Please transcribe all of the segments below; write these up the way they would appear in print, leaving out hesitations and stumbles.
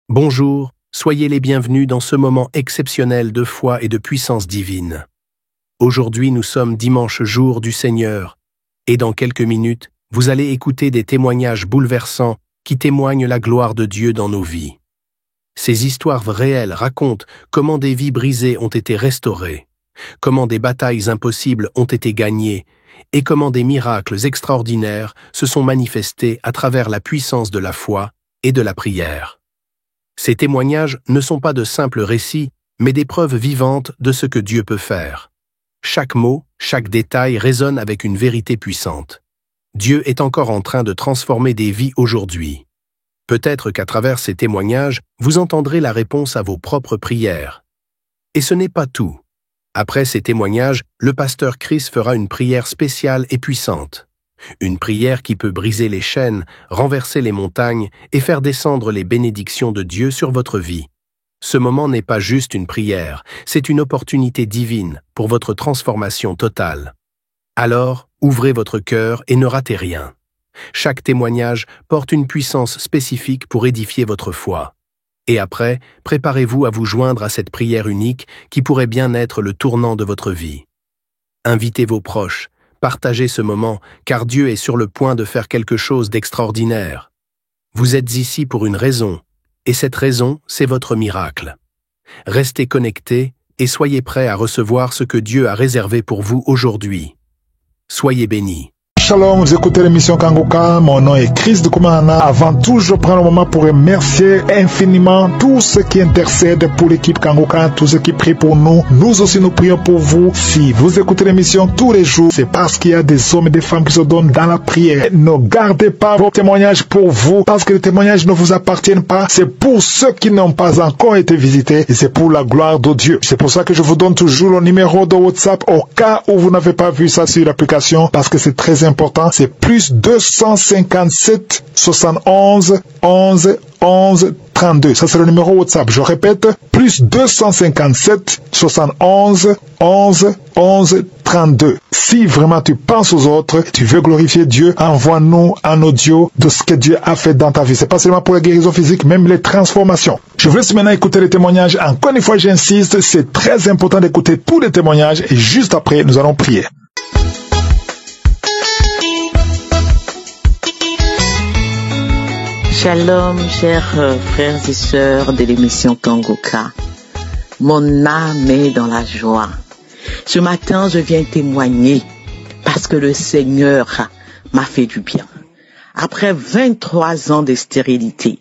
Bonjour, soyez les bienvenus dans ce moment exceptionnel de foi et de puissance divine. Aujourd'hui, nous sommes dimanche jour du Seigneur, et dans quelques minutes, vous allez écouter des témoignages bouleversants qui témoignent la gloire de Dieu dans nos vies. Ces histoires réelles racontent comment des vies brisées ont été restaurées, comment des batailles impossibles ont été gagnées, et comment des miracles extraordinaires se sont manifestés à travers la puissance de la foi et de la prière. Ces témoignages ne sont pas de simples récits, mais des preuves vivantes de ce que Dieu peut faire. Chaque mot, chaque détail résonne avec une vérité puissante. Dieu est encore en train de transformer des vies aujourd'hui. Peut-être qu'à travers ces témoignages, vous entendrez la réponse à vos propres prières. Et ce n'est pas tout. Après ces témoignages, le pasteur Chris fera une prière spéciale et puissante. Une prière qui peut briser les chaînes, renverser les montagnes et faire descendre les bénédictions de Dieu sur votre vie. Ce moment n'est pas juste une prière, c'est une opportunité divine pour votre transformation totale. Alors, ouvrez votre cœur et ne ratez rien. Chaque témoignage porte une puissance spécifique pour édifier votre foi. Et après, préparez-vous à vous joindre à cette prière unique qui pourrait bien être le tournant de votre vie. Invitez vos proches. Partagez ce moment, car Dieu est sur le point de faire quelque chose d'extraordinaire. Vous êtes ici pour une raison, et cette raison, c'est votre miracle. Restez connectés et soyez prêts à recevoir ce que Dieu a réservé pour vous aujourd'hui. Soyez bénis. Shalom, vous écoutez l'émission Kangoka, mon nom est Chris de Koumana. Avant tout, je prends le moment pour remercier infiniment tous ceux qui intercèdent pour l'équipe Kangoka, tous ceux qui prient pour nous. Nous aussi, nous prions pour vous. Si vous écoutez l'émission tous les jours, c'est parce qu'il y a des hommes et des femmes qui se donnent dans la prière. Ne gardez pas vos témoignages pour vous, parce que les témoignages ne vous appartiennent pas. C'est pour ceux qui n'ont pas encore été visités et c'est pour la gloire de Dieu. C'est pour ça que je vous donne toujours le numéro de WhatsApp au cas où vous n'avez pas vu ça sur l'application, parce que c'est très important. C'est plus 257 71 11 11 32. Ça, c'est le numéro WhatsApp. Je répète, plus 257 71 11 11 32. Si vraiment tu penses aux autres, tu veux glorifier Dieu, envoie-nous un audio de ce que Dieu a fait dans ta vie. C'est pas seulement pour la guérison physique, même les transformations. Je vous laisse maintenant écouter les témoignages. Encore une fois, j'insiste, c'est très important d'écouter tous les témoignages et juste après, nous allons prier. Shalom, chers frères et sœurs de l'émission Kangoka. Mon âme est dans la joie. Ce matin, je viens témoigner parce que le Seigneur m'a fait du bien. Après 23 ans de stérilité,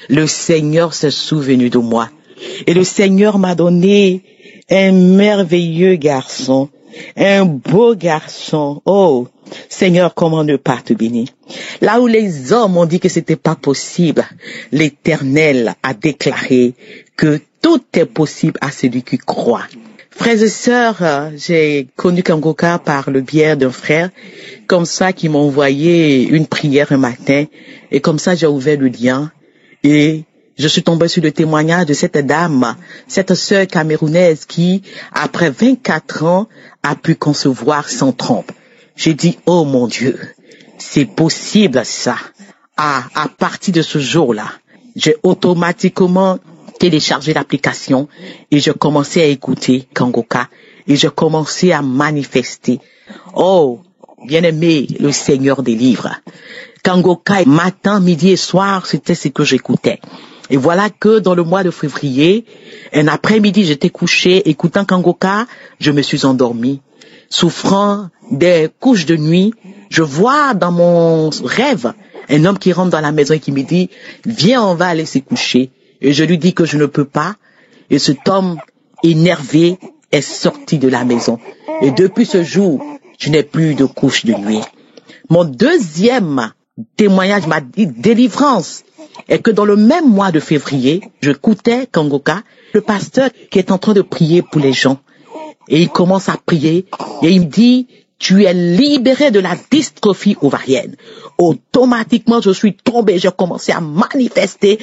le Seigneur s'est souvenu de moi. Et le Seigneur m'a donné un merveilleux garçon, un beau garçon. Oh, Seigneur, comment ne pas te bénir? Là où les hommes ont dit que c'était pas possible, l'Éternel a déclaré que tout est possible à celui qui croit. Frères et sœurs, j'ai connu Kangoka par le biais d'un frère, comme ça, qui m'a envoyé une prière un matin, et comme ça, j'ai ouvert le lien, et je suis tombé sur le témoignage de cette dame, cette sœur camerounaise qui, après 24 ans, a pu concevoir sans trompe. J'ai dit, oh mon Dieu, c'est possible ça. À partir de ce jour-là, j'ai automatiquement téléchargé l'application et je commençais à écouter Kangoka et je commençais à manifester. Oh, bien-aimé, le Seigneur délivre. Kangoka, matin, midi et soir, c'était ce que j'écoutais. Et voilà que dans le mois de février, un après-midi, j'étais couché, écoutant Kangoka, je me suis endormi. Souffrant des couches de nuit, je vois dans mon rêve un homme qui rentre dans la maison et qui me dit « Viens, on va aller se coucher ». Et je lui dis que je ne peux pas. Et cet homme énervé est sorti de la maison. Et depuis ce jour, je n'ai plus de couches de nuit. Mon deuxième témoignage m'a dit délivrance. Et que dans le même mois de février, je écoutais Kangoka, le pasteur qui est en train de prier pour les gens. Et il commence à prier et il me dit, tu es libéré de la dystrophie ovarienne. Automatiquement, je suis tombé, j'ai commencé à manifester,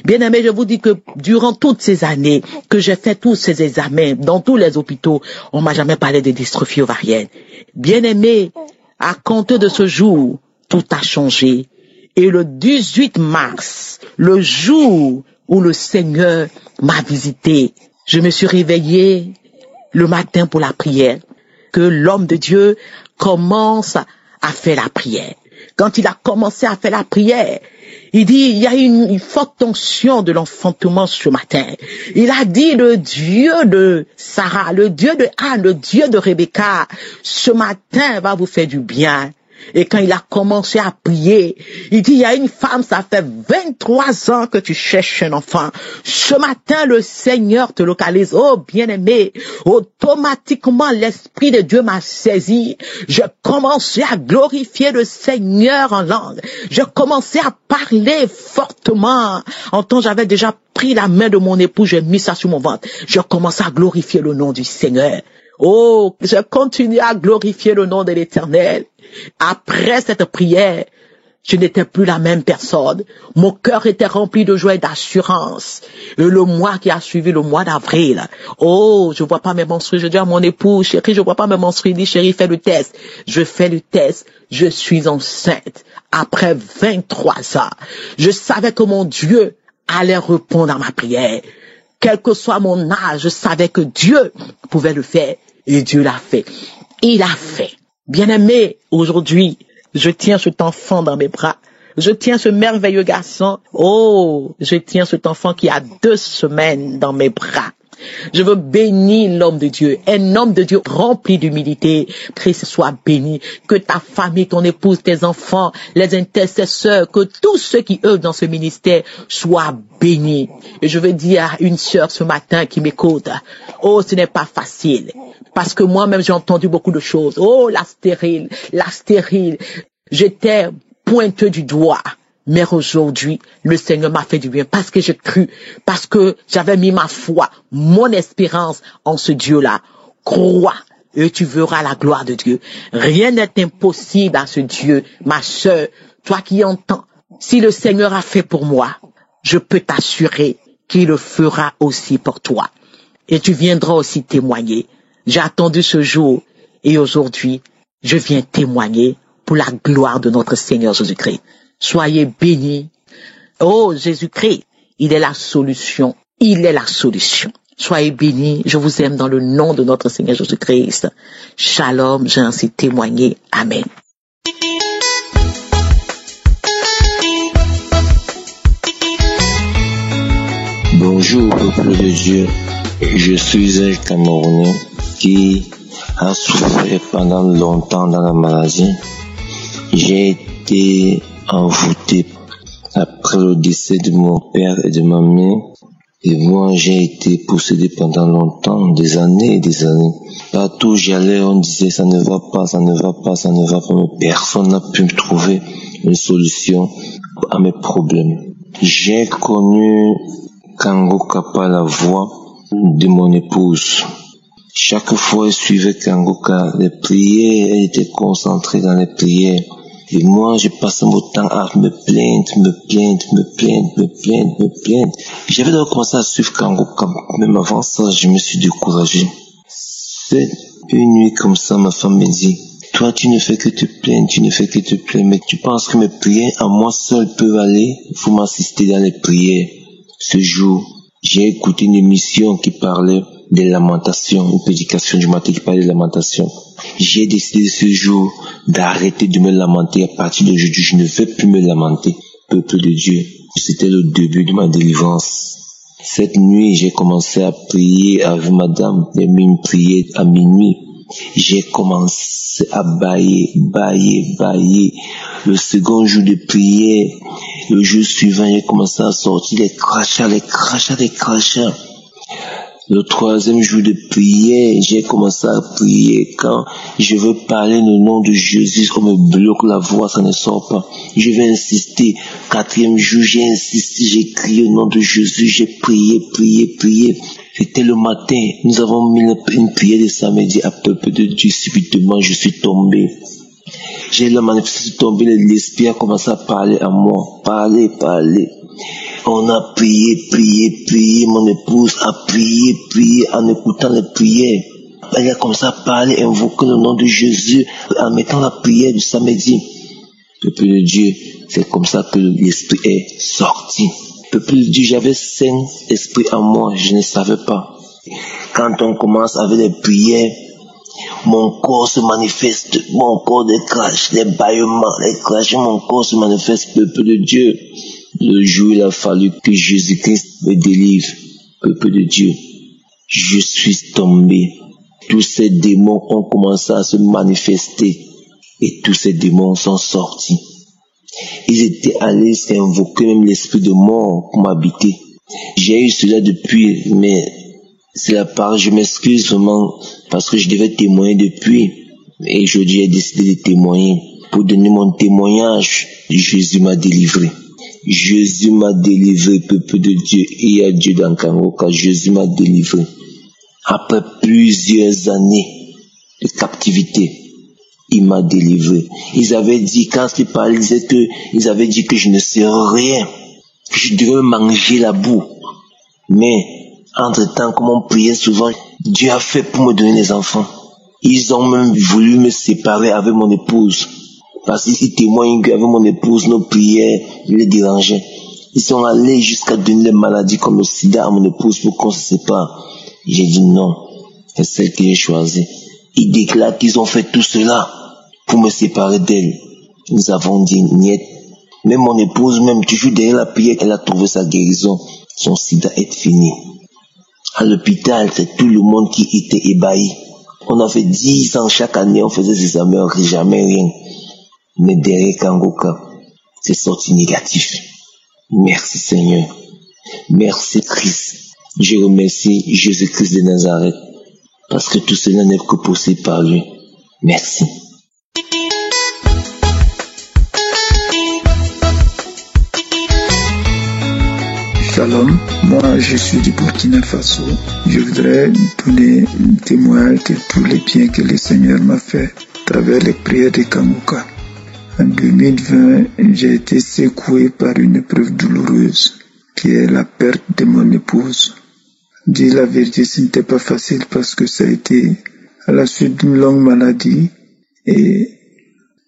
Bien aimé, je vous dis que durant toutes ces années que j'ai fait tous ces examens dans tous les hôpitaux, on m'a jamais parlé de dystrophie ovarienne. Bien aimé, à compter de ce jour, tout a changé. Et le 18 mars, le jour où le Seigneur m'a visité, je me suis réveillée le matin pour la prière, que l'homme de Dieu commence à faire la prière. Quand il a commencé à faire la prière, il dit, il y a une forte tension de l'enfantement ce matin. Il a dit, le Dieu de Sarah, le Dieu de Anne, le Dieu de Rebecca, ce matin va vous faire du bien. Et quand il a commencé à prier, il dit, il y a une femme, ça fait 23 ans que tu cherches un enfant. Ce matin, le Seigneur te localise. Oh, bien-aimé, automatiquement, l'Esprit de Dieu m'a saisi. Je commençais à glorifier le Seigneur en langue. Je commençais à parler fortement. En temps, j'avais déjà pris la main de mon époux, j'ai mis ça sur mon ventre. Je commençais à glorifier le nom du Seigneur. Oh, je continue à glorifier le nom de l'Éternel. Après cette prière, je n'étais plus la même personne. Mon cœur était rempli de joie et d'assurance. Et le mois qui a suivi, le mois d'avril, oh, je vois pas mes menstrues. Je dis à mon époux, chérie, je vois pas mes menstrues. Il dit, chérie, fais le test. Je fais le test. Je suis enceinte. Après 23 ans, je savais que mon Dieu allait répondre à ma prière. Quel que soit mon âge, je savais que Dieu pouvait le faire. Et Dieu l'a fait. Il a fait. Bien-aimé, aujourd'hui, je tiens cet enfant dans mes bras. Je tiens ce merveilleux garçon. Oh, je tiens cet enfant qui a 2 semaines dans mes bras. Je veux bénir l'homme de Dieu, un homme de Dieu rempli d'humilité. Christ soit béni, que ta famille, ton épouse, tes enfants, les intercesseurs, que tous ceux qui œuvrent dans ce ministère soient bénis. Et je veux dire à une sœur ce matin qui m'écoute, oh, ce n'est pas facile, parce que moi-même j'ai entendu beaucoup de choses. Oh, la stérile, j'étais pointeux du doigt. Mais aujourd'hui, le Seigneur m'a fait du bien parce que j'ai cru, parce que j'avais mis ma foi, mon espérance en ce Dieu-là. Crois et tu verras la gloire de Dieu. Rien n'est impossible à ce Dieu. Ma sœur, toi qui entends, si le Seigneur a fait pour moi, je peux t'assurer qu'il le fera aussi pour toi. Et tu viendras aussi témoigner. J'ai attendu ce jour et aujourd'hui, je viens témoigner pour la gloire de notre Seigneur Jésus-Christ. Soyez bénis. Oh, Jésus-Christ, il est la solution. Il est la solution. Soyez bénis. Je vous aime dans le nom de notre Seigneur Jésus-Christ. Shalom, j'ai ainsi témoigné. Amen. Bonjour, peuple de Dieu. Je suis un Camerounais qui a souffert pendant longtemps dans la maladie. J'ai été envoûté après le décès de mon père et de ma mère. Et moi, j'ai été possédé pendant longtemps, des années et des années. Partout où j'allais, on disait ça ne va pas, ça ne va pas, ça ne va pas. Mais personne n'a pu me trouver une solution à mes problèmes. J'ai connu Kango Kapa, la voix de mon épouse. Chaque fois, elle suivait Kango Kapa, les prières, elle était concentrée dans les prières. Et moi, je passais mon temps à me plaindre. J'avais donc commencé à suivre Kango Kapa. Même avant ça, je me suis découragé. C'est une nuit comme ça, ma femme me dit, toi, tu ne fais que te plaindre, mais tu penses que mes prières à moi seul peuvent aller? Il faut m'assister dans les prières. Ce jour, j'ai écouté une émission qui parlait des lamentations, une prédication du matin qui parlait des lamentations. J'ai décidé ce jour d'arrêter de me lamenter. À partir d'aujourd'hui, je ne vais plus me lamenter. Peuple de Dieu, c'était le début de ma délivrance. Cette nuit, j'ai commencé à prier avec madame. J'ai mis une prière à minuit. J'ai commencé à bailler. Le second jour de prière, le jour suivant, j'ai commencé à sortir les crachats. Le troisième jour de prière, j'ai commencé à prier. Quand je veux parler le nom de Jésus, on me bloque la voix, ça ne sort pas. Je vais insister. 4e jour, j'ai insisté, j'ai crié le nom de Jésus, j'ai prié. C'était le matin. Nous avons mis une prière de samedi à peuple de Dieu. Subitement, je suis tombé. J'ai la manifestation tombée, l'esprit a commencé à parler à moi. Parler. On a prié, mon épouse a prié en écoutant les prières. Elle a commencé à parler, invoquer le nom de Jésus en mettant la prière du samedi. Peuple de Dieu, c'est comme ça que l'esprit est sorti. Peuple de Dieu, j'avais 5 esprits en moi, je ne savais pas. Quand on commence avec les prières, mon corps se manifeste, mon corps déclenche, les bâillements, les crachs, mon corps se manifeste, peuple de Dieu. Le jour il a fallu que Jésus-Christ me délivre, peuple de Dieu. Je suis tombé. Tous ces démons ont commencé à se manifester et tous ces démons sont sortis. Ils étaient allés invoquer même l'esprit de mort pour m'habiter. J'ai eu cela depuis, mais c'est la part, je m'excuse vraiment parce que je devais témoigner depuis. Et aujourd'hui, j'ai décidé de témoigner. Pour donner mon témoignage, Jésus m'a délivré. Jésus m'a délivré, peuple de Dieu. Il y a Dieu dans Kangoka. Jésus m'a délivré. Après plusieurs années de captivité, il m'a délivré. Ils avaient dit, quand ils parlaient, ils avaient dit que je ne sais rien, que je devais manger la boue. Mais, entre-temps, comme on priait souvent, Dieu a fait pour me donner les enfants. Ils ont même voulu me séparer avec mon épouse. Parce qu'ils témoignent qu'avec mon épouse, nos prières les dérangeaient. Ils sont allés jusqu'à donner des maladies comme le sida à mon épouse pour qu'on se sépare. J'ai dit non, c'est celle que j'ai choisie. Ils déclarent qu'ils ont fait tout cela pour me séparer d'elle. Nous avons dit niet. Même mon épouse, même toujours derrière la prière, elle a trouvé sa guérison. Son sida est fini. À l'hôpital, c'est tout le monde qui était ébahi. On a fait 10 ans chaque année, on faisait des examens, jamais rien. Mais derrière Kangoka, c'est sorti négatif. Merci Seigneur. Merci Christ. Je remercie Jésus-Christ de Nazareth. Parce que tout cela n'est que possible par lui. Merci. Shalom, moi je suis du Burkina Faso. Je voudrais donner un témoignage de tous les biens que le Seigneur m'a fait à travers les prières de Kangoka. En 2020, j'ai été secoué par une épreuve douloureuse qui est la perte de mon épouse. Dire la vérité, ce n'était pas facile parce que ça a été à la suite d'une longue maladie et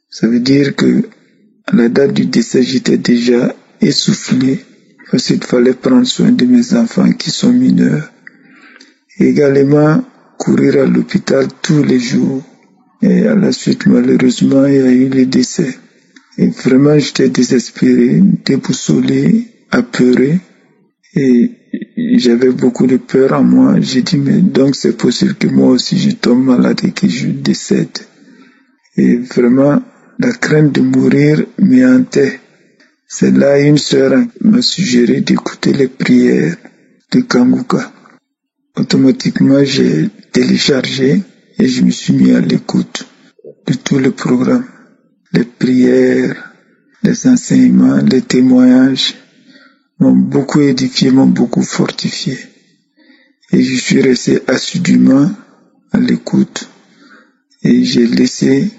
ça veut dire que à la date du décès, j'étais déjà essoufflé parce qu'il fallait prendre soin de mes enfants qui sont mineurs et également courir à l'hôpital tous les jours. Et à la suite, malheureusement, il y a eu le décès. Et vraiment, j'étais désespéré, déboussolé, apeuré. Et j'avais beaucoup de peur en moi. J'ai dit, mais donc c'est possible que moi aussi je tombe malade et que je décède. Et vraiment, la crainte de mourir me hantait. C'est là une sœur m'a suggéré d'écouter les prières de Kangoka. Automatiquement, j'ai téléchargé et je me suis mis à l'écoute de tout le programme. Les prières, les enseignements, les témoignages m'ont beaucoup édifié, m'ont beaucoup fortifié. Et je suis resté assidûment à l'écoute. Et j'ai laissé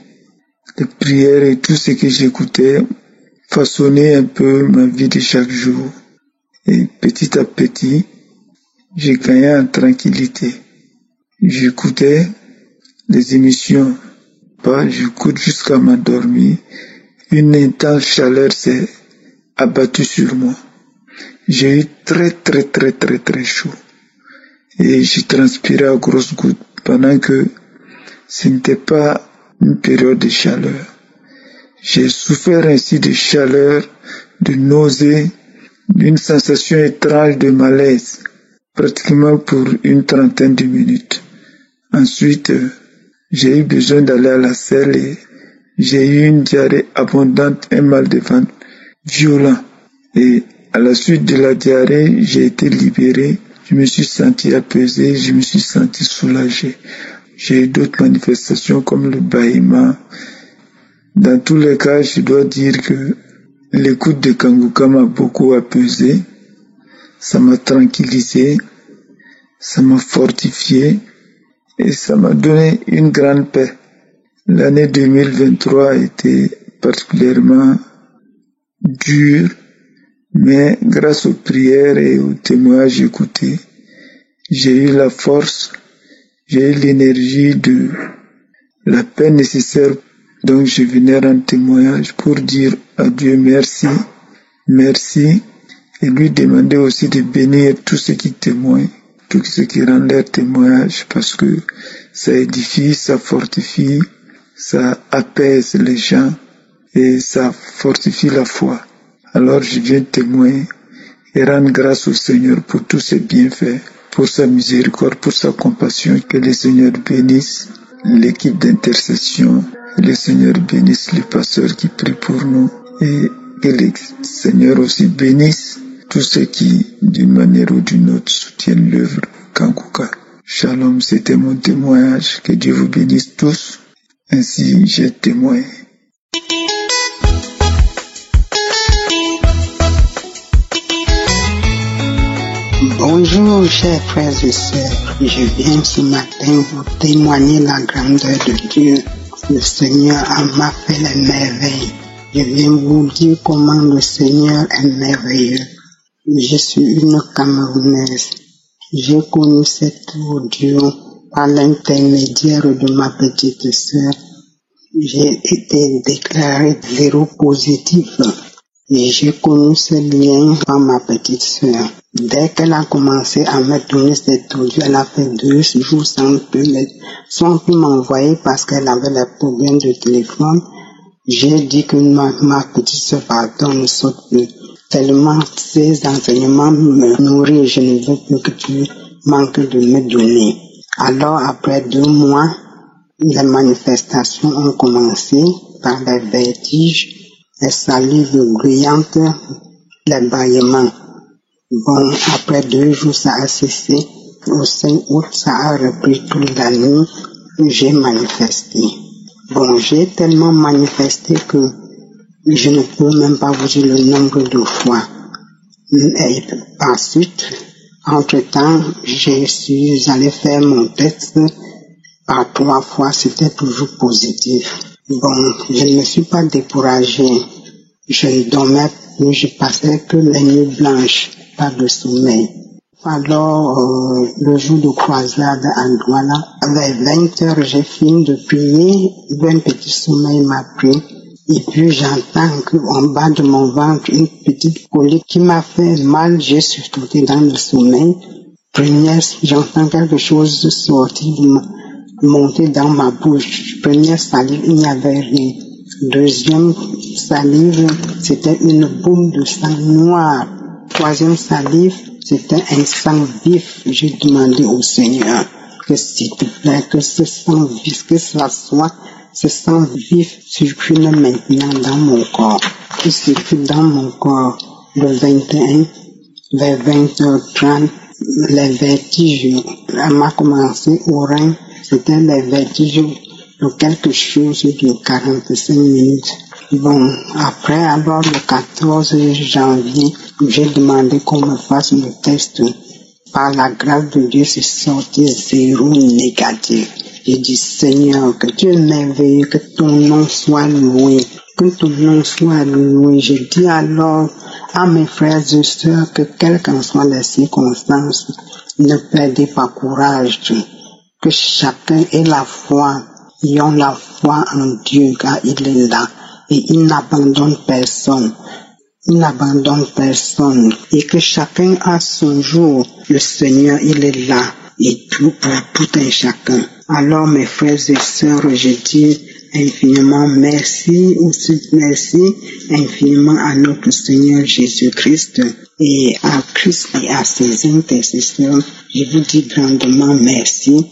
les prières et tout ce que j'écoutais façonner un peu ma vie de chaque jour. Et petit à petit, j'ai gagné en tranquillité. J'écoutais les émissions, j'écoute jusqu'à m'endormir. Une intense chaleur s'est abattue sur moi. J'ai eu très chaud. Et j'ai transpiré à grosses gouttes pendant que ce n'était pas une période de chaleur. J'ai souffert ainsi de chaleur, de nausées, d'une sensation étrange de malaise, pratiquement pour une trentaine de minutes. Ensuite, j'ai eu besoin d'aller à la selle et j'ai eu une diarrhée abondante, un mal de ventre violent. Et à la suite de la diarrhée, j'ai été libéré. Je me suis senti apaisé, je me suis senti soulagé. J'ai eu d'autres manifestations comme le bâillement. Dans tous les cas, je dois dire que l'écoute de Kangoka m'a beaucoup apaisé. Ça m'a tranquillisé, ça m'a fortifié et ça m'a donné une grande paix. L'année 2023 a été particulièrement dure, mais grâce aux prières et aux témoignages écoutés, j'ai eu la force, j'ai eu l'énergie de la paix nécessaire Donc je venais rendre témoignage pour dire à Dieu merci, merci, et lui demander aussi de bénir tous ceux qui témoignent, tous ceux qui rendent leur témoignage, parce que ça édifie, ça fortifie, ça apaise les gens et ça fortifie la foi. Alors je viens témoigner et rendre grâce au Seigneur pour tous ses bienfaits, pour sa miséricorde, pour sa compassion. Que le Seigneur bénisse l'équipe d'intercession, que le Seigneur bénisse les pasteurs qui prient pour nous et que le Seigneur aussi bénisse tous ceux qui, d'une manière ou d'une autre, soutiennent l'œuvre Kanguka. Shalom, c'était mon témoignage. Que Dieu vous bénisse tous. Ainsi, j'ai témoigné. Bonjour, chers frères et sœurs. Je viens ce matin vous témoigner la grandeur de Dieu. Le Seigneur m'a fait les merveilles. Je viens vous dire comment le Seigneur est merveilleux. Je suis une Camerounaise. J'ai connu cet audio par l'intermédiaire de ma petite sœur. J'ai été déclaré séropositif et j'ai connu ce lien par ma petite sœur. Dès qu'elle a commencé à me donner cet audio, elle a fait 2 jours sans plus m'envoyer parce qu'elle avait des problèmes de téléphone. J'ai dit que ma petite sœur, pardon, ne saute plus. Tellement ces enseignements me nourrissent, je ne veux plus que tu manques de me donner. Alors, après 2 mois, les manifestations ont commencé par les vertiges, les salives bruyantes, les bâillements. Bon, après 2 jours, ça a cessé. Au 5 août, ça a repris toute la nuit. J'ai manifesté. Bon, j'ai tellement manifesté que je ne peux même pas vous dire le nombre de fois. Et ensuite, entre-temps, je suis allé faire mon test. Par 3 fois, c'était toujours positif. Bon, je ne me suis pas découragé. Je ne dormais plus, je passais que les nuits blanches, pas de sommeil. Alors, le jour de croisade à Douala, vers 20 heures, j'ai fini de prier, un petit sommeil m'a pris. Et puis j'entends qu'en bas de mon ventre, une petite colique qui m'a fait mal, j'ai sauté dans le sommeil. Première, j'entends quelque chose sortir, monter dans ma bouche. Première salive, il n'y avait rien. Deuxième salive, c'était une boule de sang noir. Troisième salive, c'était un sang vif. J'ai demandé au Seigneur que s'il te plaît, que ce sang vif, que ça soit ce sang vif circule maintenant dans mon corps. Il circule dans mon corps le 21, vers 20h30, les vertiges. Elle m'a commencé au rein, c'était les vertiges de quelque chose de 45 minutes. Bon, après, alors le 14 janvier, j'ai demandé qu'on me fasse le test. Par la grâce de Dieu, c'est sorti 0 négatif. J'ai dit, Seigneur, que tu es merveilleux, que ton nom soit loué, que ton nom soit loué. Je dis alors à mes frères et sœurs que quelles qu'en soient les circonstances, ne perdez pas courage, que chacun ait la foi, ayons la foi en Dieu, car il est là, et il n'abandonne personne. Il n'abandonne personne, et que chacun a son jour. Le Seigneur, il est là, et tout pour tout un chacun. Alors, mes frères et sœurs, je dis infiniment merci, aussi merci infiniment à notre Seigneur Jésus-Christ et à Christ et à ses intercesseurs. Je vous dis grandement merci.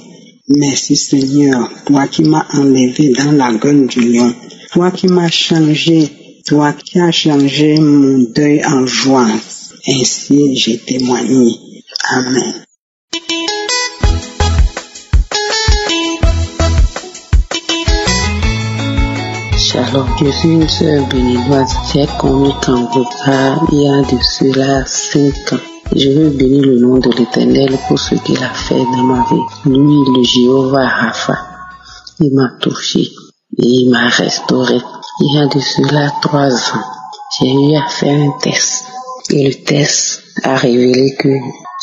Merci Seigneur, toi qui m'as enlevé dans la gueule du lion, toi qui m'as changé, toi qui as changé mon deuil en joie. Ainsi j'ai témoigné. Amen. Shalom, je suis une sœur béninoise. J'ai connu Kanguka il y a de cela 5 ans. Je veux bénir le nom de l'Éternel pour ce qu'il a fait dans ma vie. Lui, le Jéhovah Rapha, il m'a touché et il m'a restauré. Il y a de cela 3 ans, j'ai eu à faire un test. Et le test a révélé que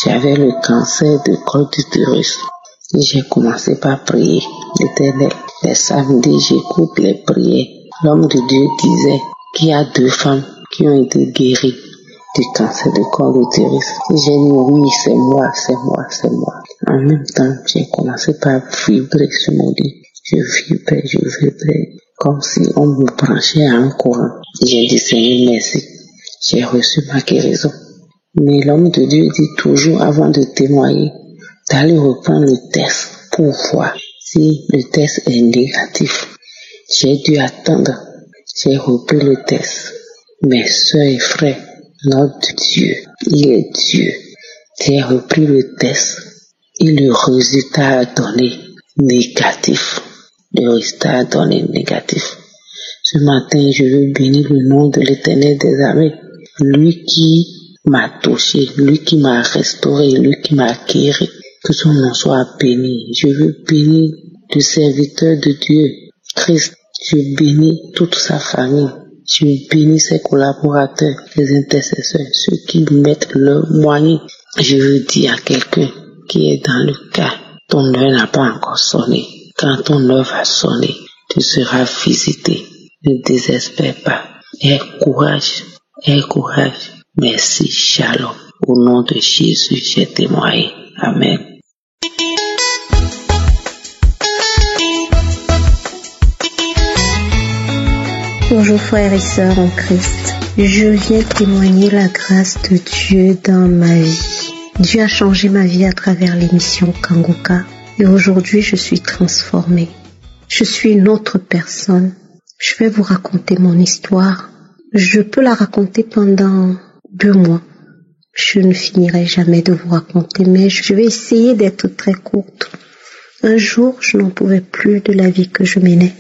j'avais le cancer de col d'utérus. Et j'ai commencé par prier l'Éternel. Les samedis, j'écoute les prières. L'homme de Dieu disait qu'il y a 2 femmes qui ont été guéries du cancer de col d'utérus. J'ai dit oui, c'est moi. En même temps, j'ai commencé par vibrer sur mon lit. Je vibrais, comme si on me branchait à un courant. J'ai dit Seigneur, merci. J'ai reçu ma guérison. Mais l'homme de Dieu dit toujours, avant de témoigner, d'aller reprendre le test pour voir si le test est négatif. J'ai dû attendre. J'ai repris le test. Mes soeurs et frères, notre Dieu, il est Dieu. J'ai repris le test et le résultat a donné négatif. Ce matin, je veux bénir le nom de l'Éternel des armées. Lui qui m'a touché, lui qui m'a restauré, lui qui m'a guéri. Que son nom soit béni. Je veux bénir le serviteur de Dieu, Christ. Je bénis toute sa famille. Je bénis ses collaborateurs, les intercesseurs, ceux qui mettent leurs moyens. Je veux dire à quelqu'un qui est dans le cas, ton heure n'a pas encore sonné. Quand ton heure va sonner, tu seras visité. Ne désespère pas. Aie courage. Merci, shalom. Au nom de Jésus, j'ai témoigné. Amen. Bonjour frères et sœurs en Christ. Je viens témoigner la grâce de Dieu dans ma vie. Dieu a changé ma vie à travers l'émission Kangoka et aujourd'hui je suis transformée. Je suis une autre personne. Je vais vous raconter mon histoire. Je peux la raconter pendant 2 mois. Je ne finirai jamais de vous raconter, mais je vais essayer d'être très courte. Un jour, je n'en pouvais plus de la vie que je menais.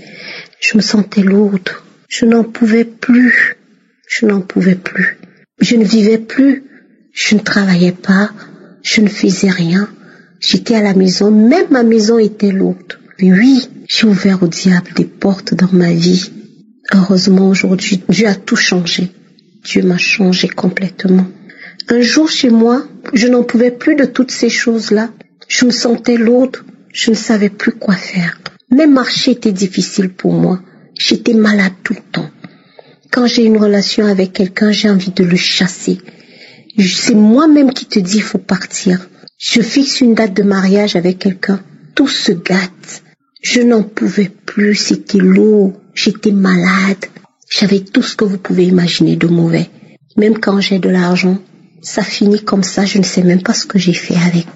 Je me sentais lourde. Je n'en pouvais plus. Je ne vivais plus. Je ne travaillais pas. Je ne faisais rien. J'étais à la maison. Même ma maison était lourde. Oui, j'ai ouvert au diable des portes dans ma vie. Heureusement, aujourd'hui, Dieu a tout changé. Dieu m'a changé complètement. Un jour chez moi, je n'en pouvais plus de toutes ces choses-là. Je me sentais lourde. Je ne savais plus quoi faire. Même marcher était difficile pour moi. J'étais malade tout le temps. Quand j'ai une relation avec quelqu'un, j'ai envie de le chasser. C'est moi-même qui te dis il faut partir. Je fixe une date de mariage avec quelqu'un. Tout se gâte. Je n'en pouvais plus. C'était lourd. J'étais malade. J'avais tout ce que vous pouvez imaginer de mauvais. Même quand j'ai de l'argent, ça finit comme ça. Je ne sais même pas ce que j'ai fait avec.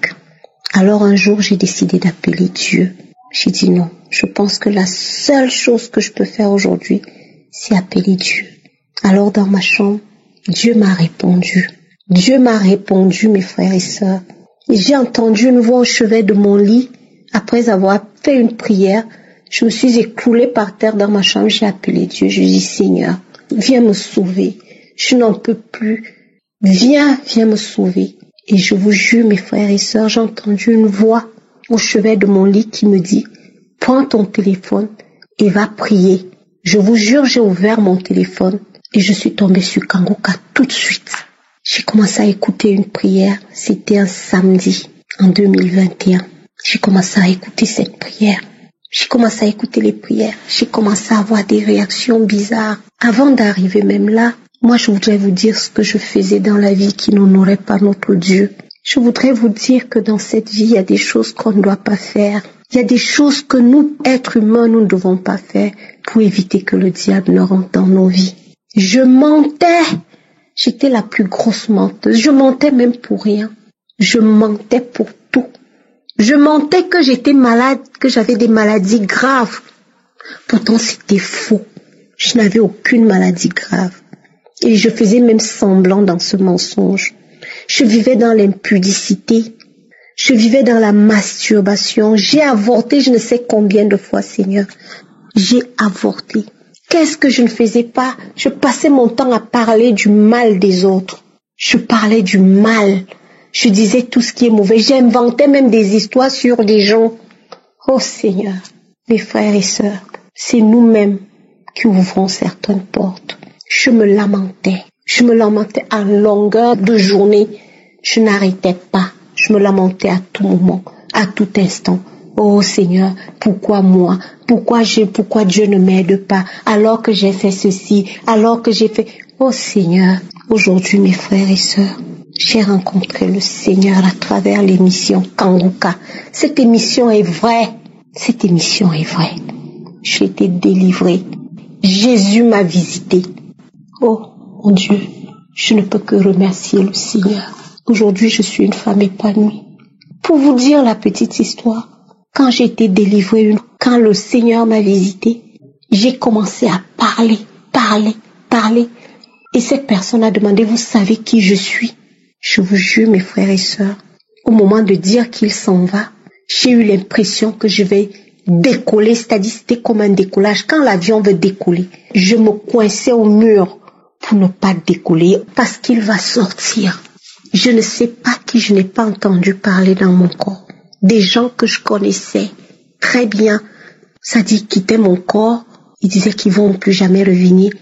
Alors un jour, j'ai décidé d'appeler Dieu. J'ai dit non. Je pense que la seule chose que je peux faire aujourd'hui, c'est appeler Dieu. Alors dans ma chambre, Dieu m'a répondu. Dieu m'a répondu, mes frères et sœurs. Et j'ai entendu une voix au chevet de mon lit. Après avoir fait une prière, je me suis écroulée par terre dans ma chambre. J'ai appelé Dieu. Je dis Seigneur, viens me sauver. Je n'en peux plus. Viens me sauver. Et je vous jure, mes frères et sœurs, j'ai entendu une voix au chevet de mon lit qui me dit prends ton téléphone et va prier. Je vous jure, j'ai ouvert mon téléphone et je suis tombée sur Kangoka tout de suite. J'ai commencé à écouter une prière. C'était un samedi en 2021. J'ai commencé à écouter cette prière. J'ai commencé à écouter les prières. J'ai commencé à avoir des réactions bizarres. Avant d'arriver même là, moi je voudrais vous dire ce que je faisais dans la vie qui n'honorait pas notre Dieu. Je voudrais vous dire que dans cette vie, il y a des choses qu'on ne doit pas faire. Il y a des choses que nous, êtres humains, nous ne devons pas faire pour éviter que le diable ne rentre dans nos vies. Je mentais. J'étais la plus grosse menteuse. Je mentais même pour rien. Je mentais pour tout. Je mentais que j'étais malade, que j'avais des maladies graves. Pourtant, c'était faux. Je n'avais aucune maladie grave. Et je faisais même semblant dans ce mensonge. Je vivais dans l'impudicité. Je vivais dans la masturbation. J'ai avorté je ne sais combien de fois, Seigneur. J'ai avorté. Qu'est-ce que je ne faisais pas? Je passais mon temps à parler du mal des autres. Je parlais du mal. Je disais tout ce qui est mauvais. J'inventais même des histoires sur des gens. Oh Seigneur, mes frères et sœurs, c'est nous-mêmes qui ouvrons certaines portes. Je me lamentais. Je me lamentais à longueur de journée. Je n'arrêtais pas. Je me lamentais à tout moment, à tout instant. Oh Seigneur, pourquoi moi? Pourquoi Dieu ne m'aide pas alors que j'ai fait ceci, alors que j'ai fait... Oh Seigneur, aujourd'hui mes frères et sœurs, j'ai rencontré le Seigneur à travers l'émission Kanguka. Cette émission est vraie. Cette émission est vraie. J'ai été délivrée. Jésus m'a visité. Oh mon Dieu, je ne peux que remercier le Seigneur. Aujourd'hui, je suis une femme épanouie. Pour vous dire la petite histoire, quand j'ai été délivrée, quand le Seigneur m'a visité, j'ai commencé à parler. Et cette personne a demandé, vous savez qui je suis? Je vous jure, mes frères et sœurs, au moment de dire qu'il s'en va, j'ai eu l'impression que je vais décoller, c'est-à-dire c'était comme un décollage. Quand l'avion veut décoller, je me coinçais au mur pour ne pas décoller parce qu'il va sortir. Je ne sais pas qui je n'ai pas entendu parler dans mon corps. Des gens que je connaissais très bien, c'est-à-dire quittaient mon corps, ils disaient qu'ils vont plus jamais revenir.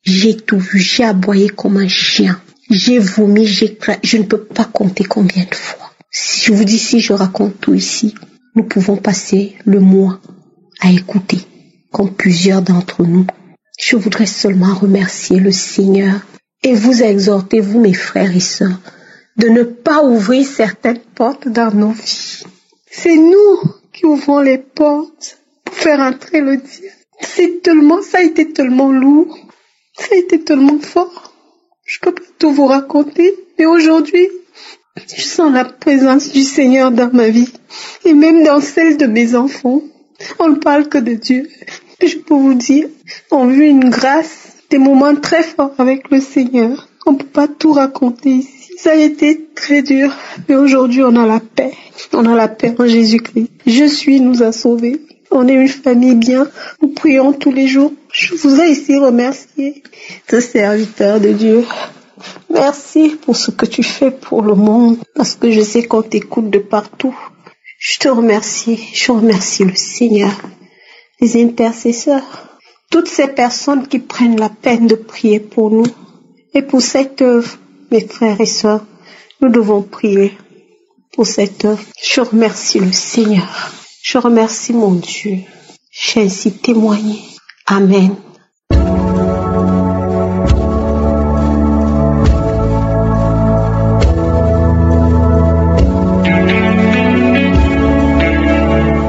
J'ai tout vu, j'ai aboyé comme un chien. J'ai vomi, je ne peux pas compter combien de fois. Si je vous dis, si je raconte tout ici, nous pouvons passer le mois à écouter, comme plusieurs d'entre nous. Je voudrais seulement remercier le Seigneur et vous exhorter, vous mes frères et sœurs, de ne pas ouvrir certaines portes dans nos vies. C'est nous qui ouvrons les portes pour faire entrer le diable. Ça a été tellement lourd, ça a été tellement fort. Je peux pas tout vous raconter, mais aujourd'hui, je sens la présence du Seigneur dans ma vie et même dans celle de mes enfants. On ne parle que de Dieu. Je peux vous dire, on vit une grâce, des moments très forts avec le Seigneur. On ne peut pas tout raconter ici. Ça a été très dur, mais aujourd'hui on a la paix. On a la paix en Jésus-Christ. Nous a sauvés. On est une famille bien. Nous prions tous les jours. Je voudrais ici remercier ce serviteur de Dieu. Merci pour ce que tu fais pour le monde, parce que je sais qu'on t'écoute de partout. Je te remercie. Je remercie le Seigneur, les intercesseurs, toutes ces personnes qui prennent la peine de prier pour nous. Et pour cette œuvre, mes frères et sœurs, nous devons prier pour cette œuvre. Je remercie le Seigneur. Je remercie mon Dieu. J'ai ainsi témoigné. Amen.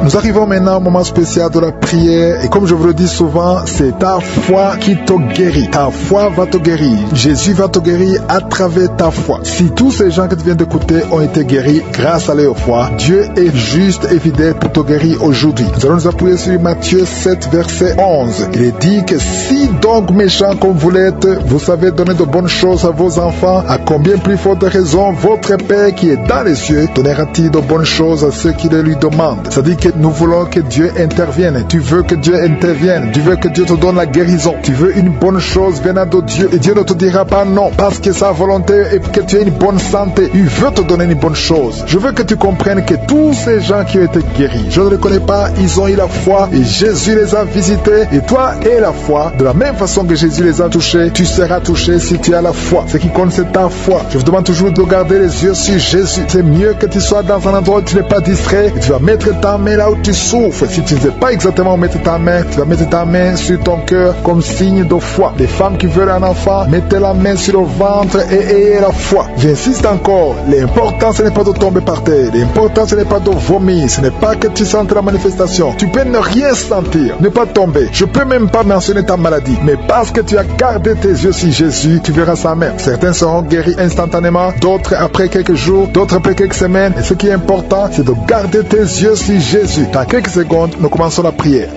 Nous arrivons maintenant au moment spécial de la prière et comme je vous le dis souvent, c'est ta foi qui te guérit. Ta foi va te guérir. Jésus va te guérir à travers ta foi. Si tous ces gens que tu viens d'écouter ont été guéris grâce à leur foi, Dieu est juste et fidèle pour te guérir aujourd'hui. Nous allons nous appuyer sur Matthieu 7, verset 11. Il est dit que si donc méchants comme vous l'êtes, vous savez donner de bonnes choses à vos enfants, à combien plus forte raison votre Père qui est dans les cieux donnera-t-il de bonnes choses à ceux qui les lui demandent. C'est-à-dire que nous voulons que Dieu intervienne. Tu veux que Dieu intervienne. Tu veux que Dieu te donne la guérison. Tu veux une bonne chose venant de Dieu. Et Dieu ne te dira pas non parce que sa volonté est que tu aies une bonne santé. Il veut te donner une bonne chose. Je veux que tu comprennes que tous ces gens qui ont été guéris, je ne les connais pas, ils ont eu la foi et Jésus les a visités. Et toi et la foi, de la même façon que Jésus les a touchés, tu seras touché si tu as la foi. Ce qui compte, c'est ta foi. Je vous demande toujours de garder les yeux sur Jésus. C'est mieux que tu sois dans un endroit où tu n'es pas distrait et tu vas mettre ta main là où tu souffres. Si tu ne sais pas exactement où mettre ta main, tu vas mettre ta main sur ton cœur comme signe de foi. Les femmes qui veulent un enfant, mettez la main sur le ventre et ayez la foi. J'insiste encore, l'important ce n'est pas de tomber par terre, l'important ce n'est pas de vomir, ce n'est pas que tu sentes la manifestation. Tu peux ne rien sentir, ne pas tomber. Je peux même pas mentionner ta maladie, mais parce que tu as gardé tes yeux sur Jésus, tu verras sa main. Certains seront guéris instantanément, d'autres après quelques jours, d'autres après quelques semaines. Et ce qui est important, c'est de garder tes yeux sur Jésus. Dans quelques secondes, nous commençons la prière.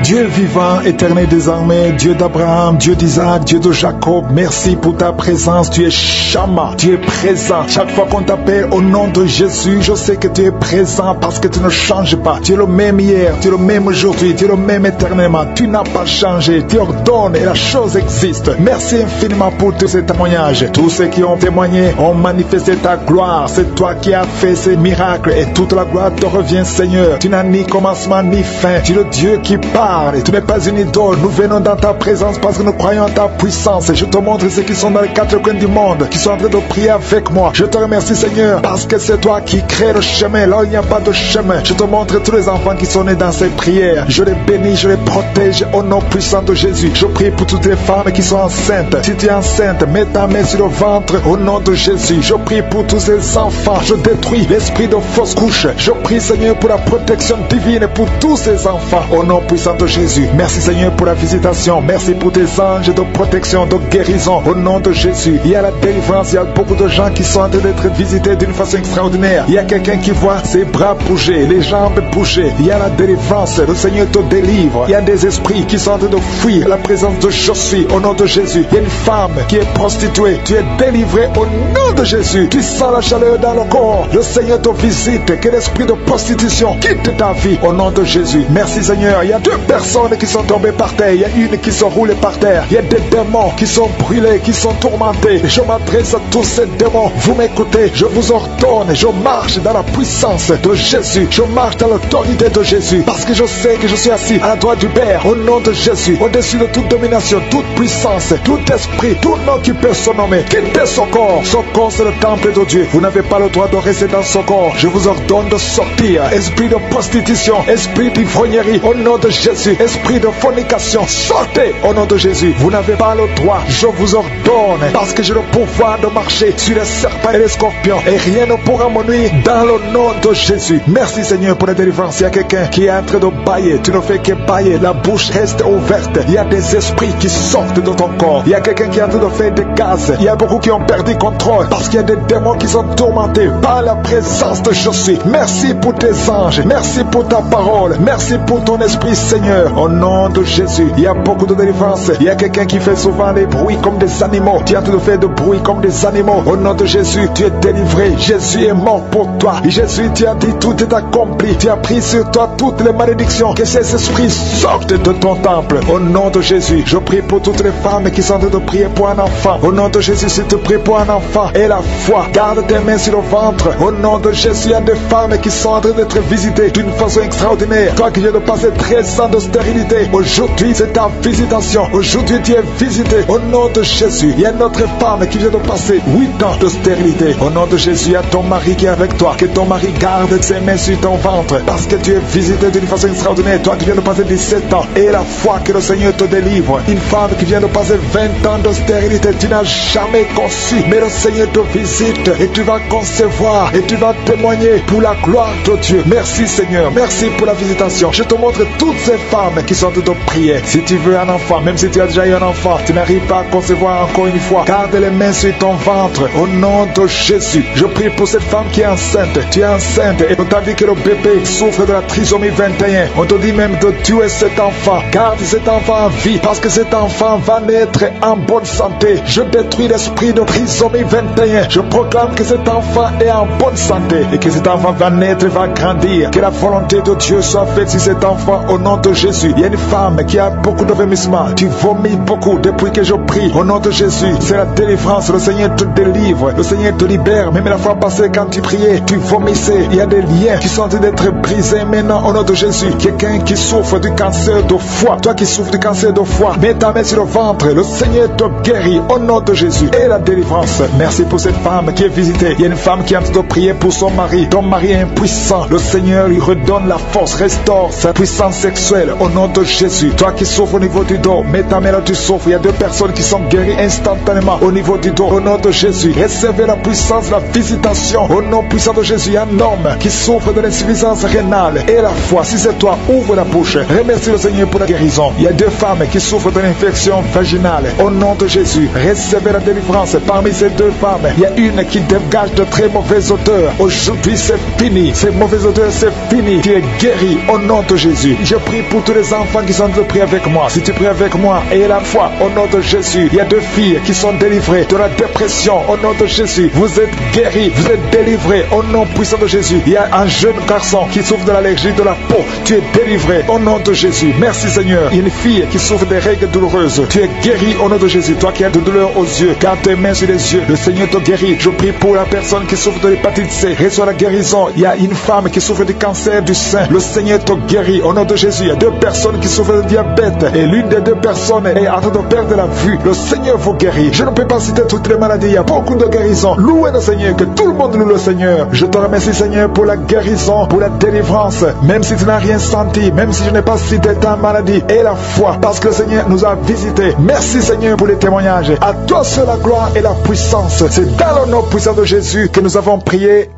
Dieu vivant, éternel désormais, Dieu d'Abraham, Dieu d'Isaac, Dieu de Jacob, merci pour ta présence. Tu es Shama, tu es présent. Chaque fois qu'on t'appelle au nom de Jésus, je sais que tu es présent parce que tu ne changes pas. Tu es le même hier, tu es le même aujourd'hui, tu es le même éternellement. Tu n'as pas changé, tu ordonnes et la chose existe. Merci infiniment pour tous ces témoignages. Tous ceux qui ont témoigné ont manifesté ta gloire. C'est toi qui as fait ces miracles et toute la gloire te revient, Seigneur. Tu n'as ni commencement ni fin. Tu es le Dieu qui parle. gardes. Tu n'es pas une idole. Nous venons dans ta présence parce que nous croyons en ta puissance. Et je te montre ceux qui sont dans les quatre coins du monde, qui sont en train de prier avec moi. Je te remercie, Seigneur, parce que c'est toi qui crée le chemin là où il n'y a pas de chemin. Je te montre tous les enfants qui sont nés dans ces prières. Je les bénis, je les protège au nom puissant de Jésus. Je prie pour toutes les femmes qui sont enceintes. Si tu es enceinte, mets ta main sur le ventre au nom de Jésus. Je prie pour tous les enfants. Je détruis l'esprit de fausse couche. Je prie, Seigneur, pour la protection divine pour tous ces enfants au nom puissant de Jésus. Merci, Seigneur, pour la visitation. Merci pour tes anges de protection, de guérison au nom de Jésus. Il y a la délivrance. Il y a beaucoup de gens qui sont en train d'être visités d'une façon extraordinaire. Il y a quelqu'un qui voit ses bras bouger, les jambes bouger. Il y a la délivrance. Le Seigneur te délivre. Il y a des esprits qui sont en train de fuir la présence de je suis au nom de Jésus. Il y a une femme qui est prostituée. Tu es délivré au nom de Jésus. Tu sens la chaleur dans le corps. Le Seigneur te visite. Que l'esprit de prostitution quitte ta vie au nom de Jésus. Merci, Seigneur. Il y a 2 personnes qui sont tombées par terre. Il y a une qui se roule par terre. Il y a des démons qui sont brûlés, qui sont tourmentés. Je m'adresse à tous ces démons. Vous m'écoutez. Je vous ordonne. Je marche dans la puissance de Jésus. Je marche dans l'autorité de Jésus. Parce que je sais que je suis assis à la droite du Père au nom de Jésus. Au-dessus de toute domination, toute puissance, tout esprit, tout nom qui peut se nommer. Quittez son corps. Son corps, c'est le temple de Dieu. Vous n'avez pas le droit de rester dans son corps. Je vous ordonne de sortir. Esprit de prostitution, esprit d'ivrognerie, au nom de Jésus. Esprit de fornication, sortez au nom de Jésus. Vous n'avez pas le droit. Je vous ordonne, parce que j'ai le pouvoir de marcher sur les serpents et les scorpions. Et rien ne pourra me nuire dans le nom de Jésus. Merci, Seigneur, pour la délivrance. Il y a quelqu'un qui est en train de bailler. Tu ne fais que bailler. La bouche reste ouverte. Il y a des esprits qui sortent de ton corps. Il y a quelqu'un qui est en train de faire des gaz. Il y a beaucoup qui ont perdu contrôle parce qu'il y a des démons qui sont tourmentés par la présence de je suis. Merci pour tes anges. Merci pour ta parole. Merci pour ton esprit, Seigneur. Au nom de Jésus, il y a beaucoup de délivrance. Il y a quelqu'un qui fait souvent des bruits comme des animaux. Tu es en train de faire des bruits comme des animaux. Au nom de Jésus, tu es délivré. Jésus est mort pour toi. Et Jésus, tu as dit tout est accompli. Tu as pris sur toi toutes les malédictions. Que ces esprits sortent de ton temple. Au nom de Jésus, je prie pour toutes les femmes qui sont en train de prier pour un enfant. Au nom de Jésus, si tu pries pour un enfant et la foi, garde tes mains sur le ventre. Au nom de Jésus, il y a des femmes qui sont en train d'être visitées d'une façon extraordinaire. Toi qui viens de passer 13 ans de stérilité, aujourd'hui c'est ta visitation. Aujourd'hui tu es visité. Au nom de Jésus, il y a une autre femme qui vient de passer 8 ans de stérilité. Au nom de Jésus, il y a ton mari qui est avec toi. Que ton mari garde ses mains sur ton ventre parce que tu es visité d'une façon extraordinaire. Toi qui viens de passer 17 ans et la foi que le Seigneur te délivre. Une femme qui vient de passer 20 ans de stérilité, tu n'as jamais conçu, mais le Seigneur te visite et tu vas concevoir et tu vas témoigner pour la gloire de Dieu. Merci, Seigneur. Merci pour la visitation. Je te montre toutes ces femmes qui sont en train de prier. Si tu veux un enfant, même si tu as déjà eu un enfant, tu n'arrives pas à concevoir encore une fois, garde les mains sur ton ventre au nom de Jésus. Je prie pour cette femme qui est enceinte. Tu es enceinte et on t'a dit que le bébé souffre de la trisomie 21. On te dit même de tuer cet enfant. Garde cet enfant en vie parce que cet enfant va naître en bonne santé. Je détruis l'esprit de trisomie 21. Je proclame que cet enfant est en bonne santé et que cet enfant va naître, va grandir. Que la volonté de Dieu soit faite sur cet enfant au nom de Jésus. Il y a une femme qui a beaucoup de vomissements. Tu vomis beaucoup depuis que je prie au nom de Jésus. C'est la délivrance. Le Seigneur te délivre. Le Seigneur te libère. Même la fois passée quand tu priais, tu vomissais. Il y a des liens qui sont en train d'être brisés maintenant au nom de Jésus. Quelqu'un qui souffre du cancer de foie. Toi qui souffres du cancer de foie, mets ta main sur le ventre. Le Seigneur te guérit au nom de Jésus. Et la délivrance. Merci pour cette femme qui est visitée. Il y a une femme qui est en train de prier pour son mari. Ton mari est impuissant. Le Seigneur lui redonne la force, restaure sa puissance sexuelle au nom de Jésus. Toi qui souffres au niveau du dos, mets ta main là, tu souffres. Il y a 2 personnes qui sont guéries instantanément au niveau du dos au nom de Jésus. Recevez la puissance, la visitation au nom puissant de Jésus. Il y a un homme qui souffre de l'insuffisance rénale et la foi. Si c'est toi, ouvre la bouche. Remercie le Seigneur pour la guérison. Il y a 2 femmes qui souffrent de l'infection vaginale au nom de Jésus. Recevez la délivrance. Parmi ces 2 femmes, il y a une qui dégage de très mauvaises odeurs. Aujourd'hui c'est fini. Ces mauvaises odeurs c'est fini. Tu es guéri au nom de Jésus. Je prie pour tous les enfants qui sont en train de prier avec moi. Si tu pries avec moi et la foi au nom de Jésus, il y a 2 filles qui sont délivrées de la dépression au nom de Jésus. Vous êtes guéris, vous êtes délivrés au nom puissant de Jésus. Il y a un jeune garçon qui souffre de l'allergie de la peau. Tu es délivré au nom de Jésus. Merci, Seigneur. Il y a une fille qui souffre des règles douloureuses. Tu es guéri au nom de Jésus. Toi qui as de douleur aux yeux, garde tes mains sur les yeux. Le Seigneur te guérit. Je prie pour la personne qui souffre de l'hépatite C. Reçois la guérison. Il y a une femme qui souffre du cancer du sein. Le Seigneur te guérit au nom de Jésus. Il y a 2 personnes qui souffrent de diabète et l'une des 2 personnes est en train de perdre la vue. Le Seigneur vous guérit. Je ne peux pas citer toutes les maladies. Il y a beaucoup de guérisons. Louez le Seigneur, que tout le monde loue le Seigneur. Je te remercie, Seigneur, pour la guérison, pour la délivrance. Même si tu n'as rien senti, même si je n'ai pas cité ta maladie, et la foi, parce que le Seigneur nous a visités. Merci, Seigneur, pour les témoignages. À toi seul la gloire et la puissance. C'est dans le nom puissant de Jésus que nous avons prié.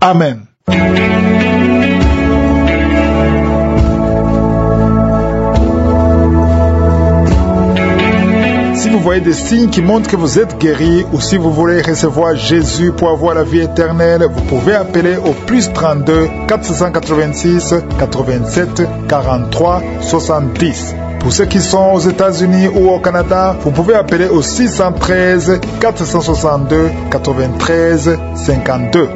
Amen. Si vous voyez des signes qui montrent que vous êtes guéri, ou si vous voulez recevoir Jésus pour avoir la vie éternelle, vous pouvez appeler au plus 32 486 87 43 70. Pour ceux qui sont aux États-Unis ou au Canada, vous pouvez appeler au 613 462 93 52.